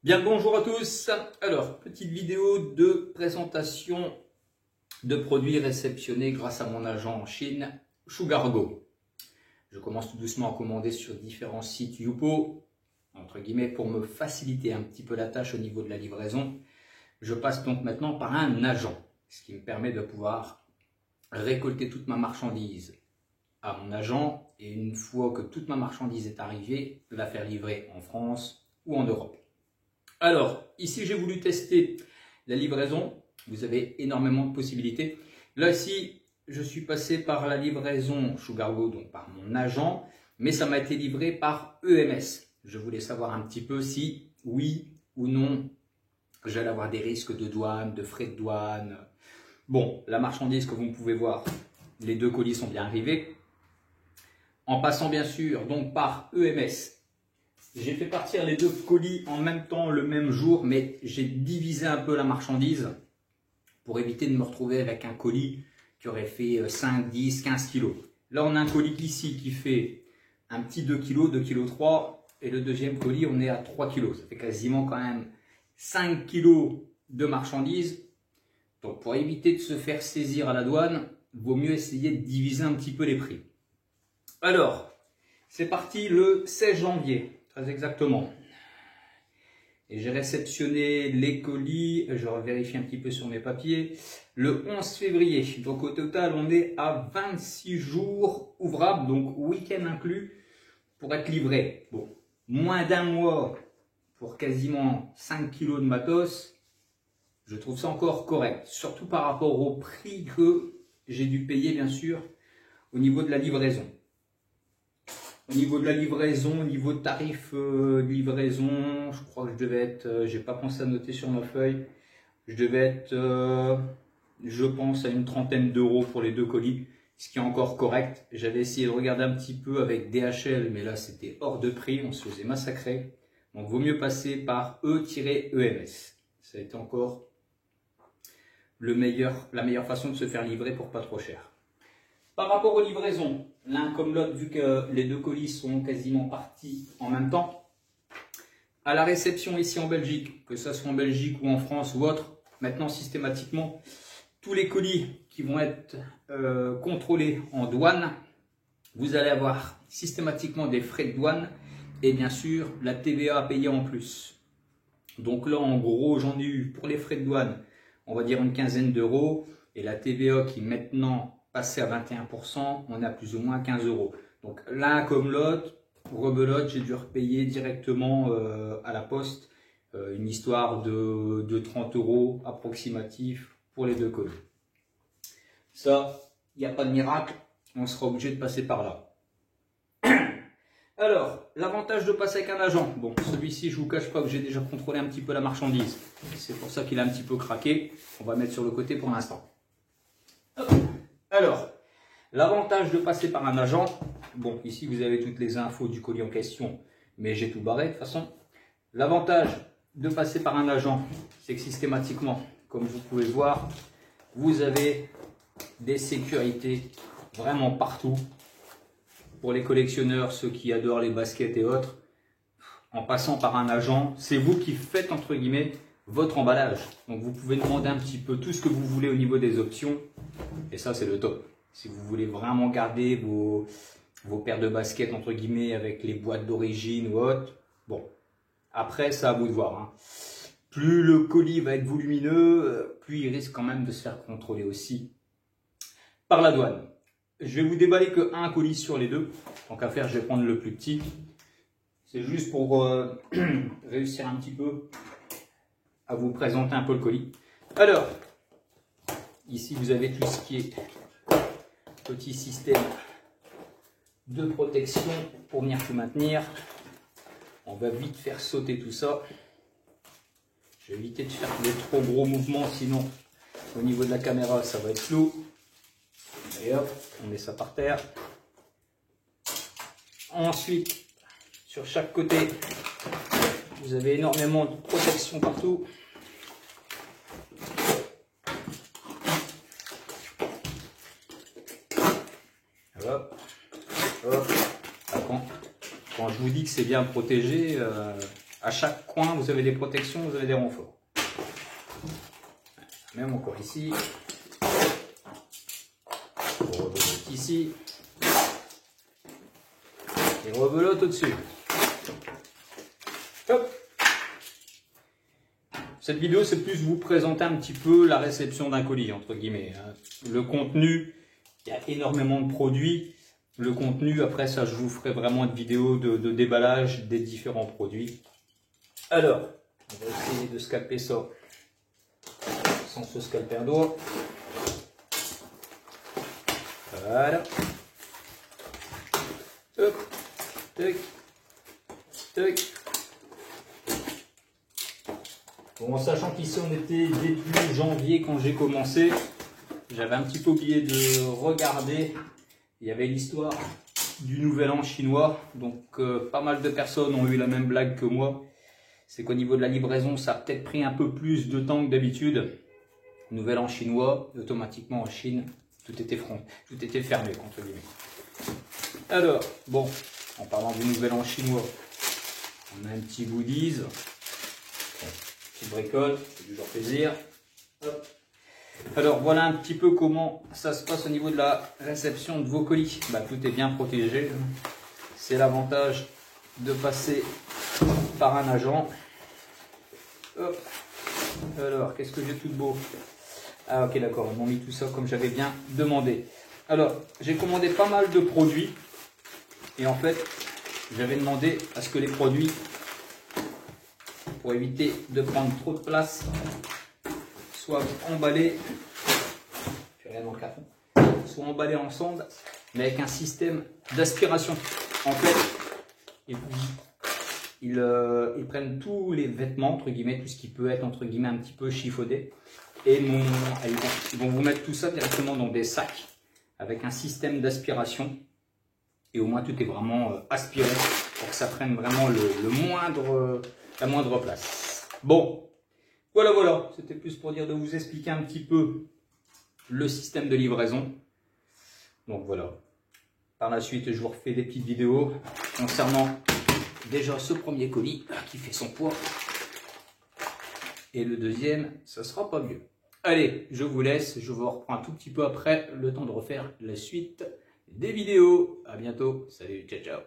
Bien, bonjour à tous. Alors, petite vidéo de présentation de produits réceptionnés grâce à mon agent en Chine, Sugargo. Je commence tout doucement à commander sur différents sites Youpo, entre guillemets, pour me faciliter un petit peu la tâche au niveau de la livraison. Je passe donc maintenant par un agent, ce qui me permet de pouvoir récolter toute ma marchandise à mon agent et une fois que toute ma marchandise est arrivée, la faire livrer en France ou en Europe. Alors, ici j'ai voulu tester la livraison, vous avez énormément de possibilités. Là ici, je suis passé par la livraison Sugargo, donc par mon agent, mais ça m'a été livré par EMS. Je voulais savoir un petit peu si, oui ou non, j'allais avoir des risques de douane, de frais de douane. Bon, la marchandise que vous pouvez voir, les deux colis sont bien arrivés. En passant bien sûr donc par EMS. J'ai fait partir les deux colis en même temps, le même jour, mais j'ai divisé un peu la marchandise pour éviter de me retrouver avec un colis qui aurait fait 5, 10, 15 kilos. Là, on a un colis ici qui fait un petit 2 kg, 2 kg 3, et le deuxième colis, on est à 3 kg. Ça fait quasiment quand même 5 kg de marchandises. Donc, pour éviter de se faire saisir à la douane, il vaut mieux essayer de diviser un petit peu les prix. Alors, c'est parti le 16 janvier. Très exactement. Et j'ai réceptionné les colis, je vérifie un petit peu sur mes papiers, le 11 février. Donc au total, on est à 26 jours ouvrables, donc week-end inclus, pour être livré. Bon, moins d'un mois pour quasiment 5 kilos de matos, je trouve ça encore correct. Surtout par rapport au prix que j'ai dû payer, bien sûr, au niveau de la livraison. Au niveau de la livraison, au niveau de tarif de livraison, je crois que je devais être, j'ai pas pensé à noter sur ma feuille, je devais être, je pense, à une trentaine d'euros pour les deux colis, ce qui est encore correct. J'avais essayé de regarder un petit peu avec DHL, mais là c'était hors de prix, on se faisait massacrer. Donc vaut mieux passer par E-EMS. Ça a été encore la meilleure façon de se faire livrer pour pas trop cher. Par rapport aux livraisons, l'un comme l'autre, vu que les deux colis sont quasiment partis en même temps, à la réception ici en Belgique, que ce soit en Belgique ou en France ou autre, maintenant systématiquement, tous les colis qui vont être contrôlés en douane, vous allez avoir systématiquement des frais de douane et bien sûr la TVA à payer en plus. Donc là, en gros, j'en ai eu pour les frais de douane, on va dire une quinzaine d'euros et la TVA qui maintenant passé à 21%, on a plus ou moins 15 euros. Donc l'un comme l'autre, rebelote, j'ai dû repayer directement à la poste une histoire de 30 euros approximatif pour les deux colis. Ça, il n'y a pas de miracle, on sera obligé de passer par là. Alors, l'avantage de passer avec un agent. Bon, celui-ci, je ne vous cache pas que j'ai déjà contrôlé un petit peu la marchandise. C'est pour ça qu'il a un petit peu craqué. On va mettre sur le côté pour l'instant. Alors, l'avantage de passer par un agent, bon, ici vous avez toutes les infos du colis en question, mais j'ai tout barré de toute façon. L'avantage de passer par un agent, c'est que systématiquement, comme vous pouvez voir, vous avez des sécurités vraiment partout. Pour les collectionneurs, ceux qui adorent les baskets et autres, en passant par un agent, c'est vous qui faites, entre guillemets, votre emballage. Donc vous pouvez demander un petit peu tout ce que vous voulez au niveau des options. Et ça, c'est le top. Si vous voulez vraiment garder vos paires de baskets, entre guillemets, avec les boîtes d'origine ou autre, bon, après, c'est à vous de voir. Hein. Plus le colis va être volumineux, plus il risque quand même de se faire contrôler aussi par la douane. Je vais vous déballer que un colis sur les deux. Tant qu'à faire, je vais prendre le plus petit. C'est juste pour réussir un petit peu à vous présenter un peu le colis. Alors, ici, vous avez tout ce qui est petit système de protection pour venir tout maintenir. On va vite faire sauter tout ça. Je vais éviter de faire des trop gros mouvements, sinon au niveau de la caméra, ça va être flou. Et hop, on met ça par terre. Ensuite, sur chaque côté, vous avez énormément de protection partout. Hop, hop. Quand je vous dis que c'est bien protégé, À chaque coin, vous avez des protections, vous avez des renforts. Même encore ici. Rebelote ici. Et rebelote au-dessus. Hop. Cette vidéo, c'est plus vous présenter un petit peu la réception d'un colis, entre guillemets. Le contenu, il y a énormément de produits. Le contenu, après ça, je vous ferai vraiment une vidéo de déballage des différents produits. Alors, on va essayer de scalper ça sans se scalper un doigt. Voilà. Hop, tac, tac. Bon, en sachant qu'ici on était début janvier quand j'ai commencé, j'avais un petit peu oublié de regarder. Il y avait l'histoire du nouvel an chinois, donc pas mal de personnes ont eu la même blague que moi. C'est qu'au niveau de la livraison, ça a peut-être pris un peu plus de temps que d'habitude. Nouvel an chinois, automatiquement en Chine, tout était fermé, entre guillemets. Alors, bon, en parlant du nouvel an chinois, on a un petit goodies. Petite bricole, c'est toujours plaisir. Hop. Alors voilà un petit peu comment ça se passe au niveau de la réception de vos colis. Bah, tout est bien protégé. C'est l'avantage de passer par un agent. Hop. Alors, qu'est-ce que j'ai tout de beau? Ah ok, d'accord, ils m'ont mis tout ça comme j'avais bien demandé. Alors, j'ai commandé pas mal de produits. Et en fait, j'avais demandé à ce que les produits, pour éviter de prendre trop de place, soient emballés, rien dans le carton, soient emballés ensemble, mais avec un système d'aspiration. En fait, ils prennent tous les vêtements, entre guillemets, tout ce qui peut être, entre guillemets, un petit peu chiffonnné, et ils vont vous mettre tout ça directement dans des sacs, avec un système d'aspiration, et au moins tout est vraiment aspiré, pour que ça prenne vraiment la moindre place. Bon, voilà, c'était plus pour dire de vous expliquer un petit peu le système de livraison. Donc voilà, par la suite je vous refais des petites vidéos concernant déjà ce premier colis qui fait son poids. Et le deuxième, ça sera pas mieux. Allez, je vous laisse, je vous reprends un tout petit peu après, le temps de refaire la suite des vidéos. À bientôt, salut, ciao, ciao.